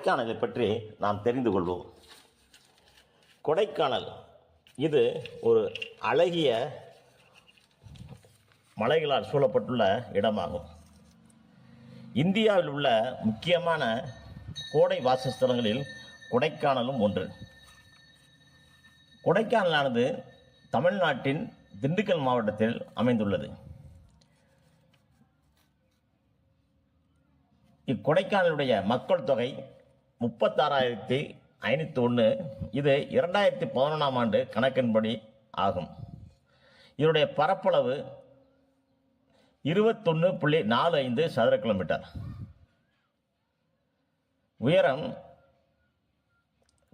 கொடைக்கானலை பற்றி நாம் தெரிந்து கொள்வோம். கொடைக்கானல் இது ஒரு அழகிய மலைகளால் சூழப்பட்டுள்ள இடமாகும். இந்தியாவில் உள்ள முக்கியமான கோடை வாசஸ்தலங்களில் கொடைக்கானலும் ஒன்று. கொடைக்கானலானது தமிழ்நாட்டின் திண்டுக்கல் மாவட்டத்தில் அமைந்துள்ளது. இக்கொடைக்கானலுடைய மக்கள் தொகை 36,501. இது 2011ஆம் ஆண்டு கணக்கின்படி ஆகும். இதனுடைய பரப்பளவு 21.45 சதுர கிலோமீட்டர். உயரம்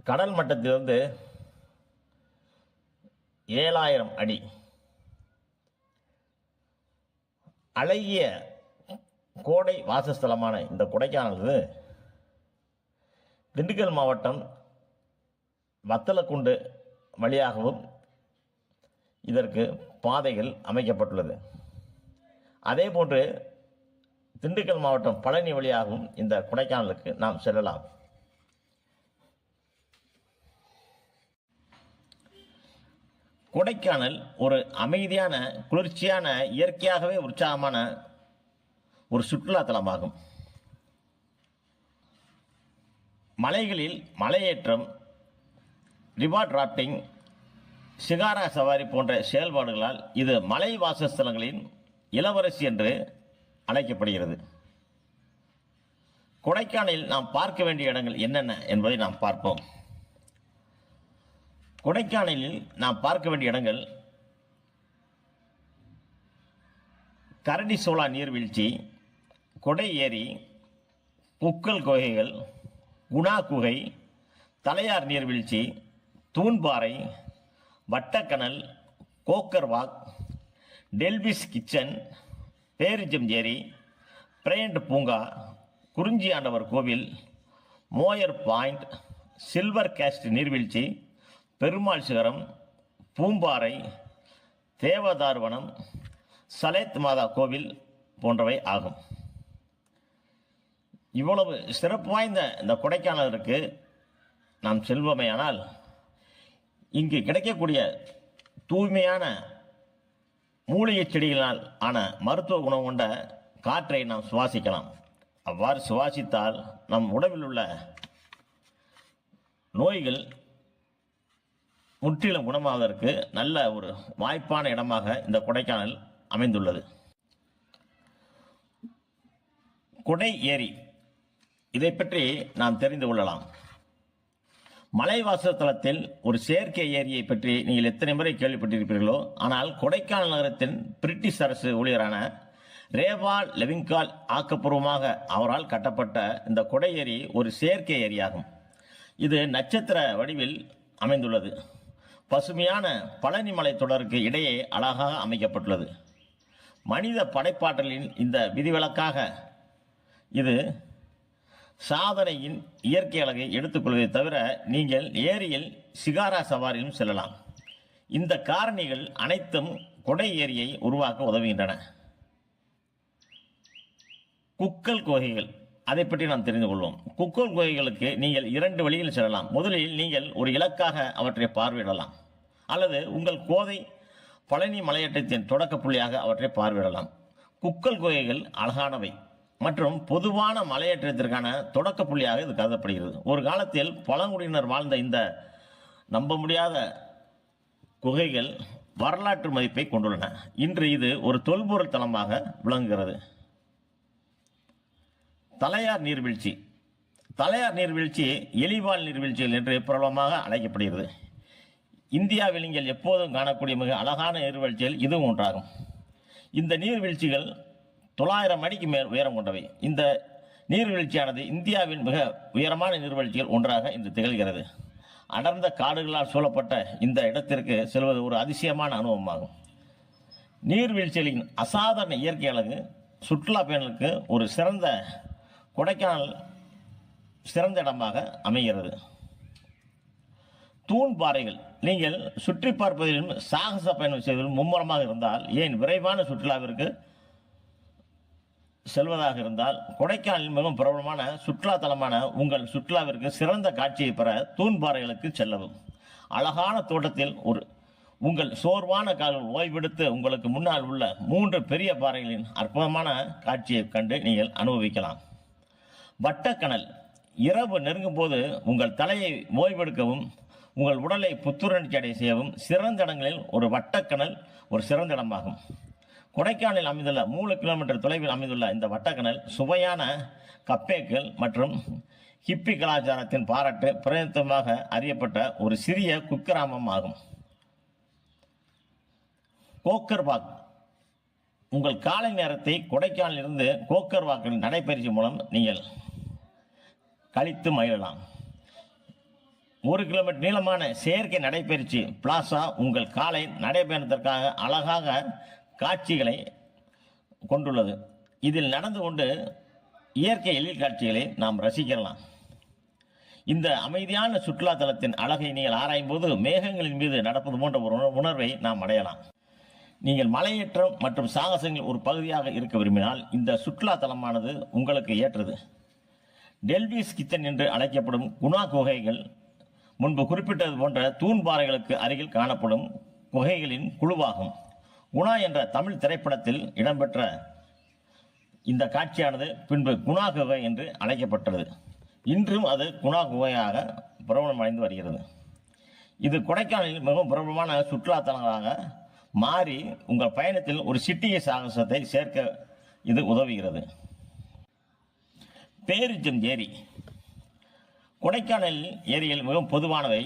கடல் மட்டத்திலிருந்து 7,000 அடி. அழகிய கோடை வாசஸ்தலமான இந்த கொடைக்கானல் திண்டுக்கல் மாவட்டம் வத்தலக்குண்டு வழியாகவும் இதற்கு பாதைகள் அமைக்கப்பட்டுள்ளது. அதே போன்று திண்டுக்கல் மாவட்டம் பழனி வழியாகவும் இந்த கொடைக்கானலுக்கு நாம் செல்லலாம். கொடைக்கானல் ஒரு அமைதியான, குளிர்ச்சியான, இயற்கையாகவே உற்சாகமான ஒரு சுற்றுலா தலமாகும். மலைகளில் மலையேற்றம், ரிவர் ராஃப்டிங், சிகாரா சவாரி போன்ற செயல்பாடுகளால் இது மலை வாசஸ்தலங்களின் இளவரசி என்று அழைக்கப்படுகிறது. கொடைக்கானலில் நாம் பார்க்க வேண்டிய இடங்கள் என்னென்ன என்பதை நாம் பார்ப்போம். கொடைக்கானலில் நாம் பார்க்க வேண்டிய இடங்கள் கரடி சோலா நீர்வீழ்ச்சி, கொடை ஏரி, புக்கல் குகைகள், குணா குகை, தலையார் நீர்வீழ்ச்சி, தூண்பாறை, வட்டக்கணல், கோக்கர்வாக், டெல்பிஸ் கிச்சன், பேரிஜம் ஏரி, பிரேண்ட் பூங்கா, குறிஞ்சி ஆண்டவர் கோவில், மோயர் பாயிண்ட், சில்வர் கேஸ்ட் நீர்வீழ்ச்சி, பெருமாள் சிகரம், பூம்பாறை, தேவதார்வனம், சலேத் மாதா கோவில் போன்றவை ஆகும். இவ்வளவு சிறப்பு வாய்ந்த இந்த கொடைக்கானலுக்கு நாம் செல்வோமேயானால் இங்கு கிடைக்கக்கூடிய தூய்மையான மூலிகை செடிகளால் ஆன மருத்துவ குணம் கொண்ட காற்றை நாம் சுவாசிக்கலாம். அவ்வாறு சுவாசித்தால் நம் உடம்பில் உள்ள நோய்கள் முற்றிலும் குணமாவதற்கு நல்ல ஒரு வாய்ப்பான இடமாக இந்த கொடைக்கானல் அமைந்துள்ளது. கொடை ஏரி, இதை பற்றி நாம் தெரிந்து கொள்ளலாம். மலைவாச தலத்தில் ஒரு செயற்கை ஏரியை பற்றி நீங்கள் எத்தனை முறை கேள்விப்பட்டிருப்பீர்களோ, ஆனால் கொடைக்கானல் நகரத்தின் பிரிட்டிஷ் அரசு ஊழியரான ரேவா லெவிங்கால் ஆக்கப்பூர்வமாக அவரால் கட்டப்பட்ட இந்த கொடை ஏரி ஒரு செயற்கை ஏரியாகும். இது நட்சத்திர வடிவில் அமைந்துள்ளது. பசுமையான பழனி மலை தொடருக்கு இடையே அழகாக அமைக்கப்பட்டுள்ளது. மனித படைப்பாற்றலின் இந்த விதிவிலக்காக இது சாதனையின் இயற்கை அழகை எடுத்துக்கொள்வதை தவிர நீங்கள் ஏரியில் சிகாரா சவாரியிலும் செல்லலாம். இந்த காரணிகள் அனைத்தும் கொடை ஏரியை உருவாக்க உதவுகின்றன. குக்கல் குகைகள், அதை பற்றி நாம் தெரிந்து கொள்வோம். குக்கல் குகைகளுக்கு நீங்கள் 2 வழியில் செல்லலாம். முதலில் நீங்கள் ஒரு இலக்காக அவற்றை பார்வையிடலாம், அல்லது உங்கள் கோதை பழனி மலையேற்றத்தின் தொடக்க புள்ளியாக அவற்றை பார்வையிடலாம். குக்கல் குகைகள் அழகானவை மற்றும் பொதுவான மலையேற்றத்திற்கான தொடக்க புள்ளியாக இது கருதப்படுகிறது. ஒரு காலத்தில் பழங்குடியினர் வாழ்ந்த இந்த நம்ப முடியாத குகைகள் வரலாற்று மதிப்பை கொண்டுள்ளன. இன்று இது ஒரு தொல்பொருள் தலமாக விளங்குகிறது. தலையார் நீர்வீழ்ச்சி, தலையார் நீர்வீழ்ச்சி எலிவால் நீர்வீழ்ச்சிகள் என்று பிரபலமாக அழைக்கப்படுகிறது. இந்தியாவில் நீங்கள் எப்போதும் காணக்கூடிய மிக அழகான நீர்வீழ்ச்சிகள் இதுவும் ஒன்றாகும். இந்த நீர்வீழ்ச்சிகள் 900 அடிக்கு மேல் உயரம் கொண்டவை. இந்த நீர்வீழ்ச்சியானது இந்தியாவின் மிக உயரமான நீர்வீழ்ச்சிகள் ஒன்றாக இன்று திகழ்கிறது. அடர்ந்த காடுகளால் சூழப்பட்ட இந்த இடத்திற்கு செல்வது ஒரு அதிசயமான அனுபவமாகும். நீர்வீழ்ச்சிகளின் அசாதாரண இயற்கை அழகு சுற்றுலா பயணிகளுக்கு ஒரு சிறந்த கொடைக்கானல் சிறந்த இடமாக அமைகிறது. தூண்பாறைகள், நீங்கள் சுற்றி பார்ப்பதிலும் சாகச பயணம் செய்வதிலும் மும்முரமாக இருந்தால் ஏன் விரைவான சுற்றுலாவிற்கு செல்வதாக இருந்தால் கொடைக்கானலில் மிகவும் பிரபலமான சுற்றுலா தலமான உங்கள் சுற்றுலாவிற்கு சிறந்த காட்சியை பெற தூண்பாறைகளுக்கு செல்லவும். அழகான தோட்டத்தில் உங்கள் சோர்வான கால்கள் ஓய்வெடுத்து உங்களுக்கு முன்னால் உள்ள 3 பெரிய பாறைகளின் அற்புதமான காட்சியை கண்டு நீங்கள் அனுபவிக்கலாம். வட்டக்கணல் இரவு நெருங்கும் போது உங்கள் தலையை ஓய்வெடுக்கவும் உங்கள் உடலை புத்துணர்ச்சி அடைய செய்யவும் சிறந்த இடங்களில் ஒரு வட்டக்கணல் ஒரு சிறந்த இடமாகும். கொடைக்கானலில் அமைந்துள்ள 3 கிலோமீட்டர் தொலைவில் அமைந்துள்ள இந்த வட்டக்கணல் சுவையான கப்பேக்கள் மற்றும் ஹிப்பி கலாச்சாரத்தின் பாராட்டு பிரதிநிதித்துவமாக அறியப்பட்ட ஒரு சிறிய குக்கிராமம் ஆகும். கோக்கர்பாக் உங்கள் காலை நேரத்தை கொடைக்கானலில் இருந்து கோக்கர்பாக்கில் நடைபயிற்சி மூலம் நீங்கள் கழித்து மகிழலாம். 1 கிலோமீட்டர் நீளமான செயற்கை நடைபயிற்சி பிளாசா உங்கள் காலை நடைபயணத்திற்காக அழகாக காட்சிகளை கொண்டுள்ளது. இதில் நடந்து கொண்டு இயற்கை எழில் காட்சிகளை நாம் ரசிக்கலாம். இந்த அமைதியான சுற்றுலா தலத்தின் அழகை நீங்கள் ஆராயும் போது மேகங்களின் மீது நடப்பது போன்ற ஒரு உணர்வை நாம் அடையலாம். நீங்கள் மலையேற்றம் மற்றும் சாகசங்கள் ஒரு பகுதியாக இருக்க விரும்பினால் இந்த சுற்றுலா தலமானது உங்களுக்கு ஏற்றது. டெல்விஸ் கிச்சன் என்று அழைக்கப்படும் குணா குகைகள் முன்பு குறிப்பிட்டது போன்ற தூண்பாறைகளுக்கு அருகில் காணப்படும் குகைகளின் குழுவாகும். குணா என்ற தமிழ் திரைப்படத்தில் இடம்பெற்ற இந்த காட்சியானது பின்பு குணா குகை என்று அழைக்கப்பட்டது. இன்றும் அது குணா குகையாக பிரபலம் அடைந்து வருகிறது. இது கொடைக்கானலில் மிகவும் பிரபலமான சுற்றுலா தலங்களாக மாறி உங்கள் பயணத்தில் ஒரு சிட்டிய சாகசத்தை சேர்க்க இது உதவுகிறது. பேரிஜம் ஏரி கொடைக்கானல் ஏரியில் மிகவும் பொதுவானவை.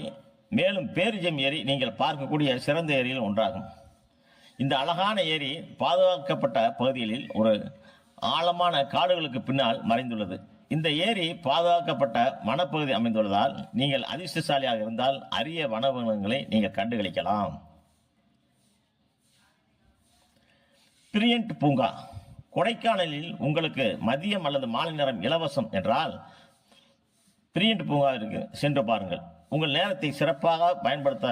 மேலும் பேரிஜம் ஏரி நீங்கள் பார்க்கக்கூடிய சிறந்த ஏரியில் ஒன்றாகும். இந்த அழகான ஏரி பாதுகாக்கப்பட்ட பகுதிகளில் ஒரு ஆழமான காடுகளுக்கு பின்னால் மறைந்துள்ளது. இந்த ஏரி பாதுகாக்கப்பட்ட வனப்பகுதி அமைந்துள்ளதால் நீங்கள் அதிர்ஷ்டசாலியாக இருந்தால் அரிய வனவிலங்குகளை நீங்கள் கண்டுகளிக்கலாம். பிரியண்ட் பூங்கா கொடைக்கானலில் உங்களுக்கு மதியம் அல்லது மாலை நேரம் இலவசம் என்றால் பிரியண்ட் பூங்காவிற்கு சென்று பாருங்கள். உங்கள் நேரத்தை சிறப்பாக பயன்படுத்த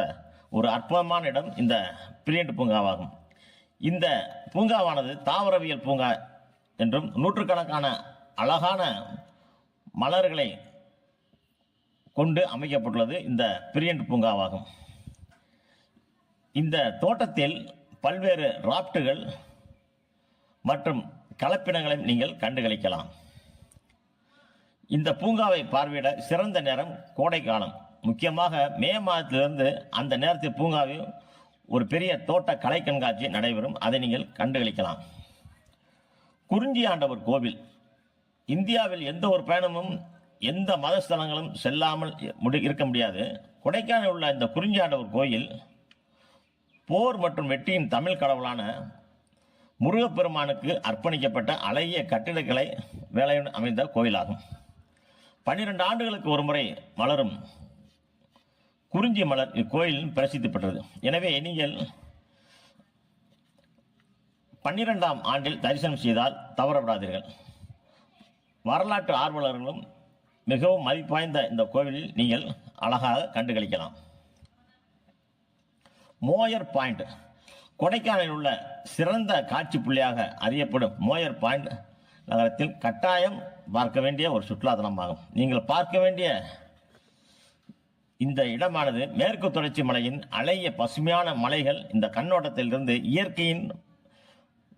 ஒரு அற்புதமான இடம் இந்த பிரியண்ட் பூங்காவாகும். இந்த பூங்காவானது தாவரவியல் பூங்கா என்றும் நூற்றுக்கணக்கான அழகான மலர்களை கொண்டு அமைக்கப்பட்டுள்ளது இந்த பிரியண்ட் பூங்காவாகும். இந்த தோட்டத்தில் பல்வேறு ராப்டுகள் மற்றும் கலப்பினங்களை நீங்கள் கண்டுகளிக்கலாம். இந்த பூங்காவை பார்வையிட சிறந்த நேரம் கோடை காலம். முக்கியமாக மே மாதத்திலிருந்து அந்த நேரத்தில் பூங்காவில் ஒரு பெரிய தோட்ட கலை கண்காட்சி நடைபெறும். அதை நீங்கள் கண்டுகளிக்கலாம். குறிஞ்சி ஆண்டவர் கோவில் இந்தியாவில் எந்த ஒரு பயணமும் எந்த மத ஸ்தலங்களும் செல்லாமல் இருக்க முடியாது. கொடைக்கானலில் உள்ள இந்த குறிஞ்சி ஆண்டவர் கோயில் போர் மற்றும் வெற்றியின் தமிழ் கடவுளான முருகப்பெருமானுக்கு அர்ப்பணிக்கப்பட்ட அழகிய கட்டிடக்கலை வேலையுடன் அமைந்த கோயிலாகும். 12 ஆண்டுகளுக்கு ஒரு முறை மலரும் குறிஞ்சி மலர் இக்கோயிலின் பிரசித்தி பெற்றது. எனவே நீங்கள் 12ஆம் ஆண்டில் தரிசனம் செய்தால் தவறவிடாதீர்கள். வரலாற்று ஆர்வலர்களும் மிகவும் மதிப்பு வாய்ந்த இந்த கோவிலில் நீங்கள் அழகாக கண்டுகளிக்கலாம். மோயர் பாயிண்ட் கொடைக்கானலில் உள்ள சிறந்த காட்சி புள்ளியாக அறியப்படும் மோயர் பாயிண்ட் நகரத்தில் கட்டாயம் பார்க்க வேண்டிய ஒரு சுற்றுலாத்தலமாகும். நீங்கள் பார்க்க வேண்டிய இந்த இடமானது மேற்கு தொடர்ச்சி மலையின் அழகிய பசுமையான மலைகள் இந்த கண்ணோட்டத்திலிருந்து இயற்கையின்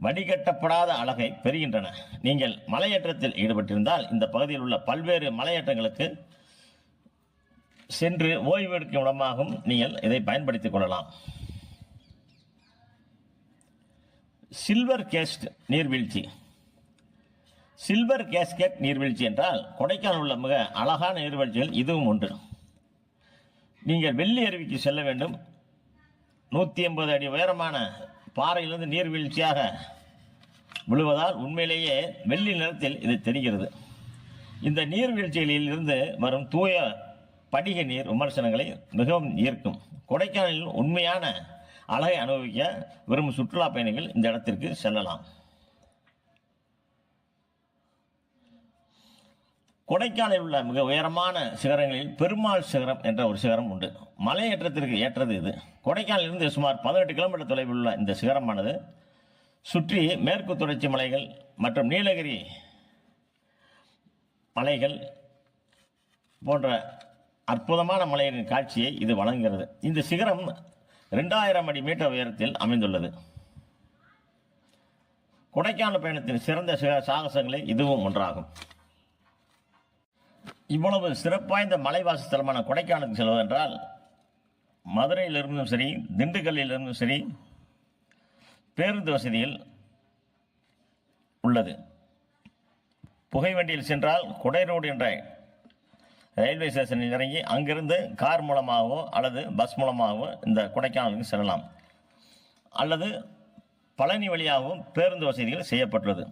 வடிகட்டப்படாத அழகை பெறுகின்றன. நீங்கள் மலையேற்றத்தில் ஈடுபட்டிருந்தால் இந்த பகுதியில் உள்ள பல்வேறு மலையேற்றங்களுக்கு சென்று ஓய்வெடுக்கும் இடமாகவும் நீங்கள் இதை பயன்படுத்திக் கொள்ளலாம். சில்வர் கேஸ்ட் நீர்வீழ்ச்சி சில்வர் கேஸ்கெட் நீர்வீழ்ச்சி என்றால் கொடைக்கானல் உள்ள மிக அழகான நீர்வீழ்ச்சிகள் இதுவும் ஒன்று. நீங்கள் வெள்ளி அருவிக்கு செல்ல வேண்டும். 180 அடி உயரமான பாறையிலிருந்து நீர்வீழ்ச்சியாக விழுவதால் உண்மையிலேயே வெள்ளி நிறத்தில் இது தெரிகிறது. இந்த நீர்வீழ்ச்சிகளில் இருந்து வரும் தூய படிக நீர் விமர்சனங்களை மிகவும் ஈர்க்கும். கொடைக்கானலில் உண்மையான அழகை அனுபவிக்க விரும்பும் சுற்றுலா பயணிகள் இந்த இடத்திற்கு செல்லலாம். கொடைக்கானலில் உள்ள மிக உயரமான சிகரங்களில் பெருமாள் சிகரம் என்ற ஒரு சிகரம் உண்டு. மலையேற்றத்திற்கு ஏற்றது இது. கொடைக்கானலிலிருந்து சுமார் 18 கிலோமீட்டர் தொலைவில் உள்ள இந்த சிகரமானது சுற்றி மேற்கு தொடர்ச்சி மலைகள் மற்றும் நீலகிரி மலைகள் போன்ற அற்புதமான மலைகளின் காட்சியை இது வழங்குகிறது. இந்த சிகரம் 2000 அடி மீட்டர் உயரத்தில் அமைந்துள்ளது. கொடைக்கானல் பயணத்தின் சிறந்த சாகசங்களில் இதுவும் ஒன்றாகும். இவ்வளவு சிறப்பாய்ந்த மலைவாசஸ்தலமான கொடைக்கானலுக்கு செல்வதென்றால் மதுரையிலிருந்தும் சரி, திண்டுக்கல்லிலிருந்தும் சரி பேருந்து வசதிகள் உள்ளது. புகை வண்டியில் சென்றால் குடை ரோடு என்ற ரயில்வே ஸ்டேஷனில் இறங்கி அங்கிருந்து கார் மூலமாகவோ அல்லது பஸ் மூலமாகவோ இந்த கொடைக்கானலுக்கு செல்லலாம். அல்லது பழனி வழியாகவும் பேருந்து வசதிகள் செய்யப்பட்டுள்ளது.